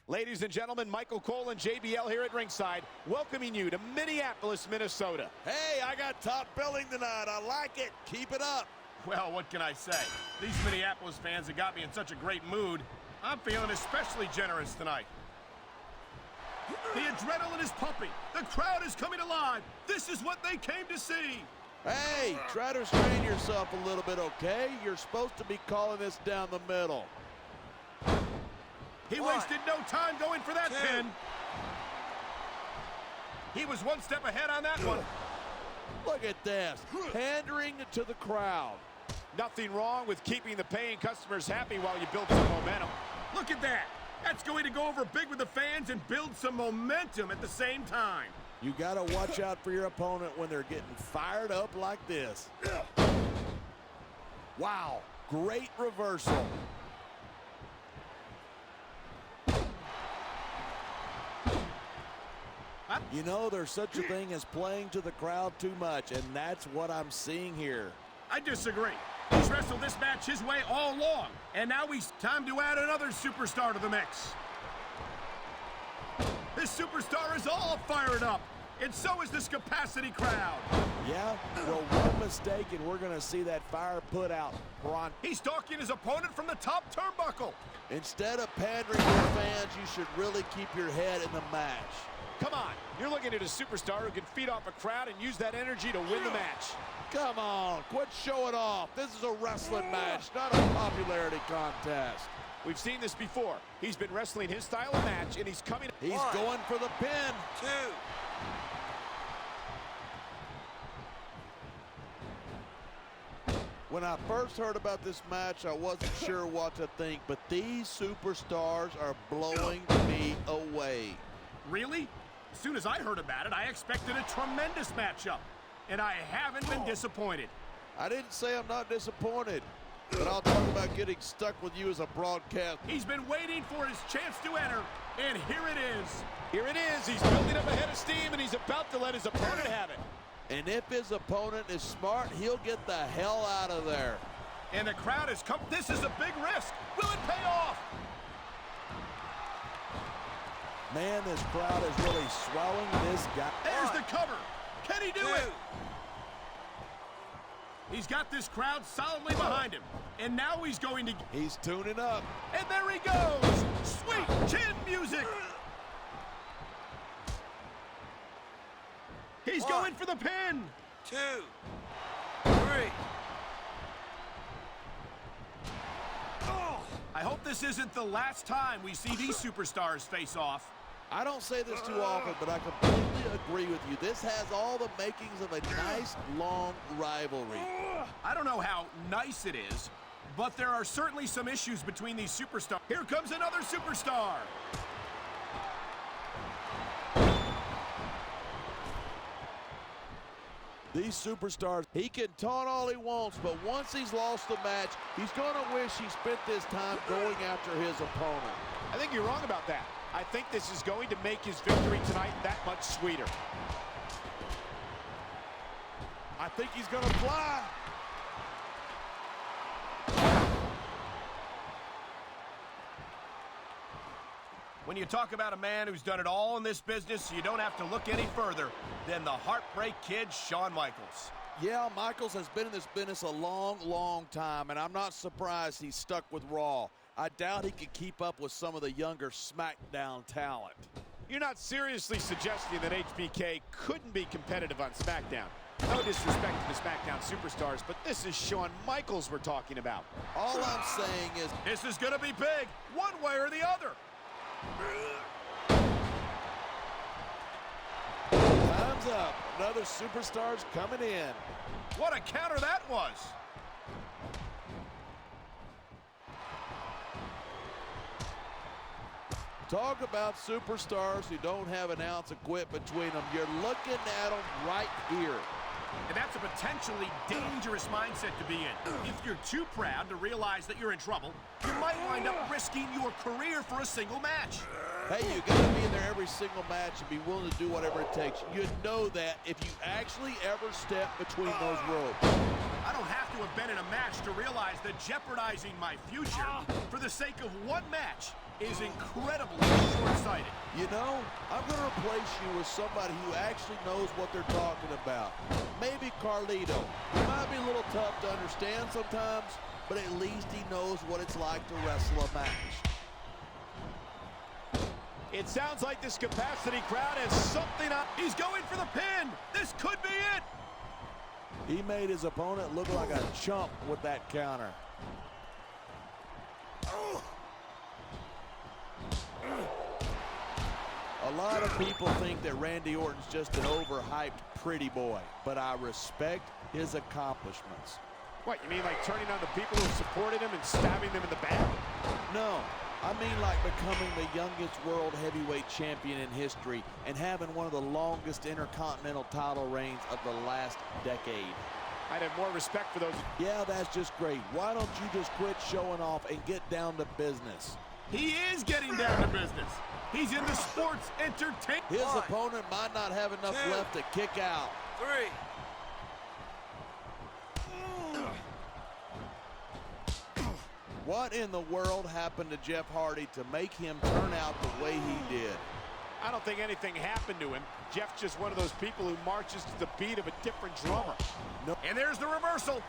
Ladies and gentlemen, Michael Cole and JBL here at ringside, welcoming you to Minneapolis, Minnesota. Hey, I got top billing tonight. I like it. Keep it up. Well, what can I say? These Minneapolis fans have got me in such a great mood. I'm feeling especially generous tonight. The adrenaline is pumping. The crowd is coming alive. This is what they came to see. Hey, try to restrain yourself a little bit, okay? You're supposed to be calling this down the middle. He wasted no time going for that pin. He was one step ahead on that one. Look at this, pandering to the crowd. Nothing wrong with keeping the paying customers happy while you build some momentum. Look at that. That's going to go over big with the fans and build some momentum at the same time. You got to watch out for your opponent when they're getting fired up like this. Wow, great reversal. You know, there's such a thing as playing to the crowd too much, and that's what I'm seeing here. I disagree. He's wrestled this match his way all along, and now it's time to add another superstar to the mix. This superstar is all fired up, and so is this capacity crowd. Yeah, well, one mistake, and we're going to see that fire put out. He's stalking his opponent from the top turnbuckle. Instead of pandering to the fans, you should really keep your head in the match. Come on, you're looking at a superstar who can feed off a crowd and use that energy to win the match. Come on, quit showing off. This is a wrestling match, not a popularity contest. We've seen this before. He's been wrestling his style of match, and he's coming. He's going for the pin. 2. When I first heard about this match, I wasn't sure what to think, but these superstars are blowing me away. Really? As soon as I heard about it, I expected a tremendous matchup, and I haven't been disappointed. I didn't say I'm not disappointed, but I'll talk about getting stuck with you as a broadcast. He's been waiting for his chance to enter, and here it is. Here it is. He's building up a head of steam, and he's about to let his opponent have it. And if his opponent is smart, he'll get the hell out of there. And the crowd has come. This is a big risk. Will it pay off? Man, this crowd is really swelling this guy. There's the cover. Can he do it? He's got this crowd solidly behind him. And now he's going to... He's tuning up. And there he goes. Sweet chin music. He's going for the pin. 2, 3. I hope this isn't the last time we see these superstars face off. I don't say this too often, but I completely agree with you. This has all the makings of a nice, long rivalry. I don't know how nice it is, but there are certainly some issues between these superstars. Here comes another superstar. These superstars, he can taunt all he wants, but once he's lost the match, he's going to wish he spent this time going after his opponent. I think you're wrong about that. I think this is going to make his victory tonight that much sweeter. I think he's going to fly. When you talk about a man who's done it all in this business, you don't have to look any further than the Heartbreak Kid, Shawn Michaels. Yeah, Michaels has been in this business a long, long time, and I'm not surprised he's stuck with Raw. I doubt he could keep up with some of the younger Smackdown talent. You're not seriously suggesting that HBK couldn't be competitive on Smackdown. No disrespect to the Smackdown superstars, but this is Shawn Michaels we're talking about. All I'm saying is... This is going to be big, one way or the other. Time's up. Another superstar's coming in. What a counter that was. Talk about superstars who don't have an ounce of quit between them. You're looking at them right here. And that's a potentially dangerous mindset to be in. If you're too proud to realize that you're in trouble, you might wind up risking your career for a single match. Hey, you got to be in there every single match and be willing to do whatever it takes. You know that if you actually ever step between those ropes. I don't have to have been in a match to realize that jeopardizing my future for the sake of one match is incredibly short-sighted. You know, I'm going to replace you with somebody who actually knows what they're talking about. Maybe Carlito. He might be a little tough to understand sometimes, but at least he knows what it's like to wrestle a match. It sounds like this capacity crowd has something up. He's going for the pin. This could be it. He made his opponent look like a chump with that counter. A lot of people think that Randy Orton's just an overhyped pretty boy, but I respect his accomplishments. What, you mean like turning on the people who supported him and stabbing them in the back? No, I mean like becoming the youngest world heavyweight champion in history and having one of the longest intercontinental title reigns of the last decade. I'd have more respect for those. Yeah, that's just great. Why don't you just quit showing off and get down to business? He is getting down to business. He's in the sports entertainment. His opponent might not have enough left to kick out. 3. What in the world happened to Jeff Hardy to make him turn out the way he did? I don't think anything happened to him. Jeff's just one of those people who marches to the beat of a different drummer. No. And there's the reversal.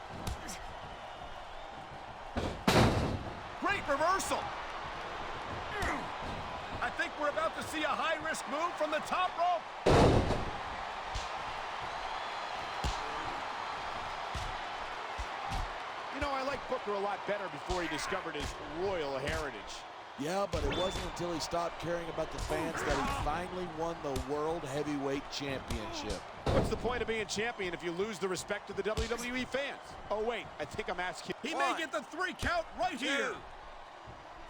Great reversal. I think we're about to see a high-risk move from the top rope. You know, I liked Booker a lot better before he discovered his royal heritage. Yeah, but it wasn't until he stopped caring about the fans that he finally won the World Heavyweight Championship. What's the point of being champion if you lose the respect of the WWE fans? Oh, wait, I think I'm asking. He may get the 3 count right 2. here.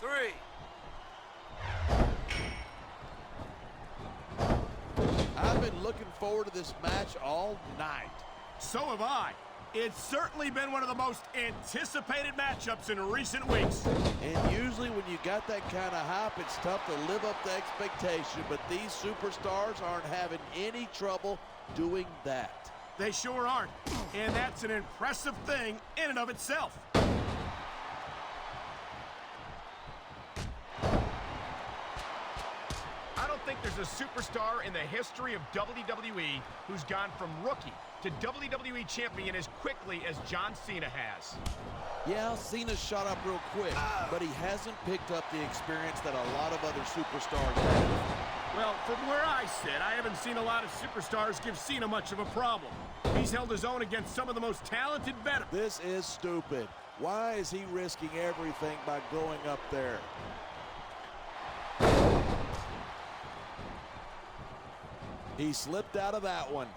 3. I've been looking forward to this match all night. So have I. It's certainly been one of the most anticipated matchups in recent weeks. And usually when you got that kind of hype, it's tough to live up to expectation, but these superstars aren't having any trouble doing that. They sure aren't. And that's an impressive thing in and of itself. I don't think there's a superstar in the history of WWE who's gone from rookie to WWE champion as quickly as John Cena has. Yeah, Cena shot up real quick, but he hasn't picked up the experience that a lot of other superstars have. Well, from where I sit, I haven't seen a lot of superstars give Cena much of a problem. He's held his own against some of the most talented veterans. This is stupid. Why is he risking everything by going up there? He slipped out of that one.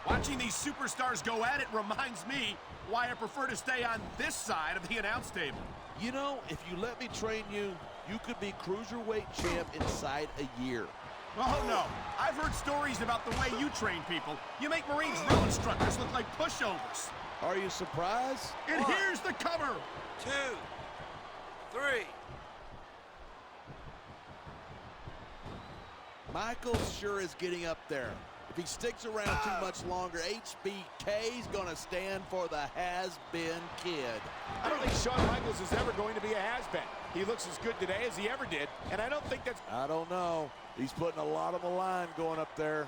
Watching these superstars go at it reminds me why I prefer to stay on this side of the announce table. You know, if you let me train you, you could be cruiserweight champ inside a year. Oh, no. I've heard stories about the way you train people. You make Marines drill instructors look like pushovers. Are you surprised? And here's the cover. 2. 3. Michael sure is getting up there. If he sticks around too much longer, HBK's gonna stand for the has-been kid. I don't think Shawn Michaels is ever going to be a has-been. He looks as good today as he ever did, and I don't think that's... I don't know. He's putting a lot on the line going up there.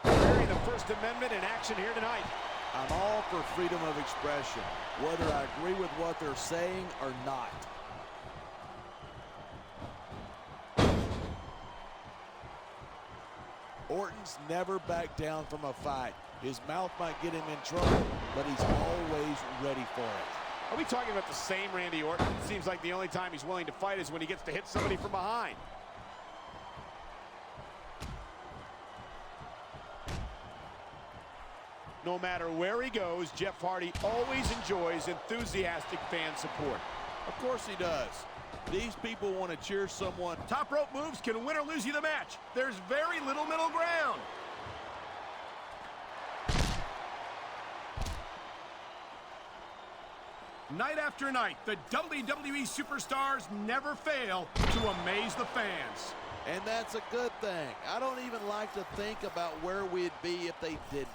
Bury the First Amendment in action here tonight. I'm all for freedom of expression, whether I agree with what they're saying or not. Orton's never backed down from a fight. His mouth might get him in trouble, but he's always ready for it. Are we talking about the same Randy Orton? It seems like the only time he's willing to fight is when he gets to hit somebody from behind. No matter where he goes, Jeff Hardy always enjoys enthusiastic fan support. Of course he does. These people want to cheer someone. Top rope moves can win or lose you the match. There's very little middle ground. Night after night, the WWE superstars never fail to amaze the fans. And that's a good thing. I don't even like to think about where we'd be if they didn't.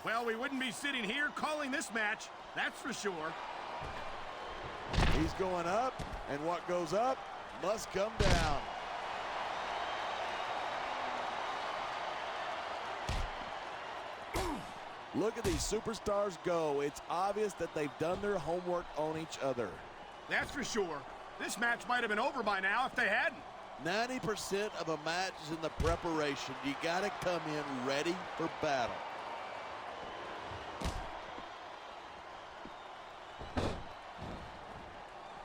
Well, we wouldn't be sitting here calling this match That's for sure. He's going up, and what goes up must come down. Look at these superstars go. It's obvious that they've done their homework on each other. That's for sure. This match might have been over by now if they hadn't. 90% of a match is in the preparation. You got to come in ready for battle.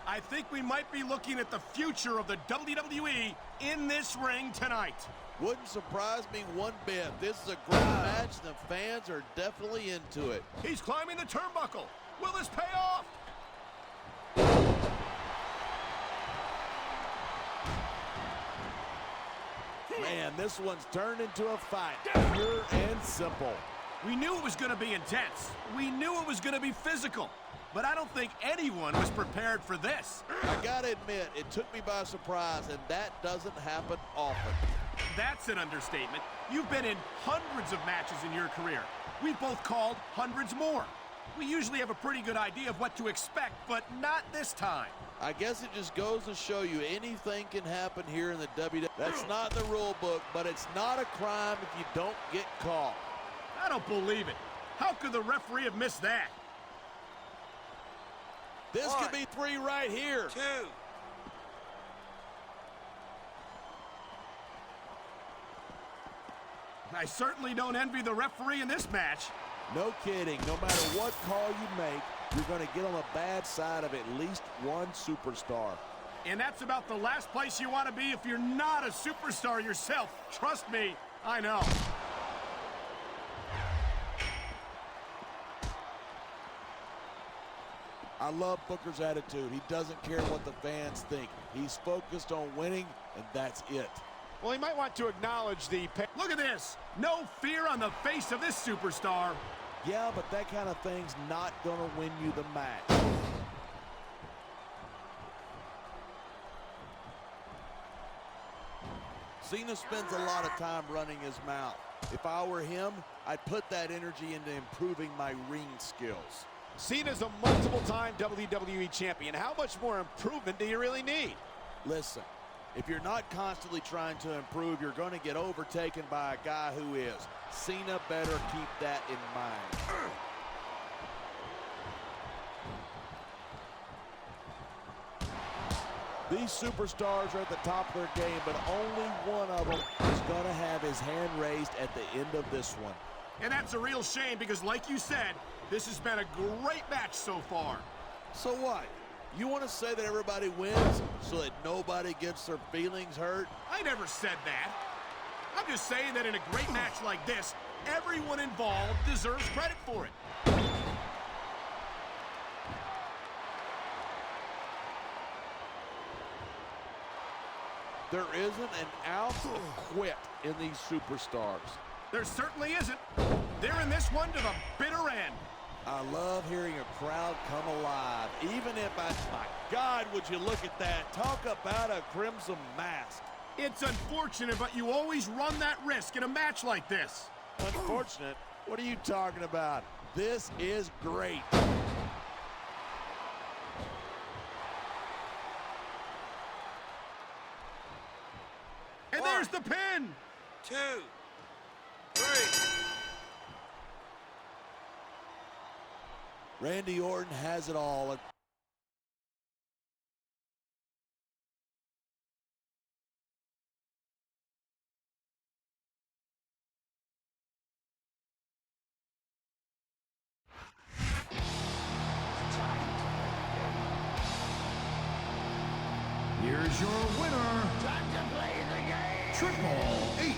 I think we might be looking at the future of the WWE in this ring tonight. Wouldn't surprise me one bit. This is a great match. The fans are definitely into it. He's climbing the turnbuckle. Will this pay off? Man, this one's turned into a fight. Pure and simple. We knew it was going to be intense. We knew it was going to be physical. But I don't think anyone was prepared for this. I gotta admit, it took me by surprise, and that doesn't happen often. That's an understatement. You've been in hundreds of matches in your career. We've both called hundreds more. We usually have a pretty good idea of what to expect, but not this time. I guess it just goes to show you anything can happen here in the WWE. That's not the rule book, but it's not a crime if you don't get caught. I don't believe it. How could the referee have missed that? This could be 3 right here. 2. I certainly don't envy the referee in this match. No kidding. No matter what call you make, you're going to get on the bad side of at least one superstar. And that's about the last place you want to be if you're not a superstar yourself. Trust me, I know. I love Booker's attitude. He doesn't care what the fans think. He's focused on winning, and that's it. Well, he might want to acknowledge the... Look at this. No fear on the face of this superstar. Yeah, but that kind of thing's not going to win you the match. Cena spends a lot of time running his mouth. If I were him, I'd put that energy into improving my ring skills. Cena's a multiple-time WWE champion. How much more improvement do you really need? Listen, if you're not constantly trying to improve, you're going to get overtaken by a guy who is. Cena better keep that in mind. These superstars are at the top of their game, but only one of them is going to have his hand raised at the end of this one. And that's a real shame because, like you said, this has been a great match so far. So what? You want to say that everybody wins so that nobody gets their feelings hurt? I never said that. I'm just saying that in a great match like this, everyone involved deserves credit for it. There isn't an ounce of quit in these superstars. There certainly isn't. They're in this one to the bitter end. I love hearing a crowd come alive, even if my God, would you look at that. Talk about a crimson mask. It's unfortunate, but you always run that risk in a match like this. Unfortunate? What are you talking about? This is great. And there's the pin. 2. 3. Randy Orton has it all. Here's your winner, Triple H.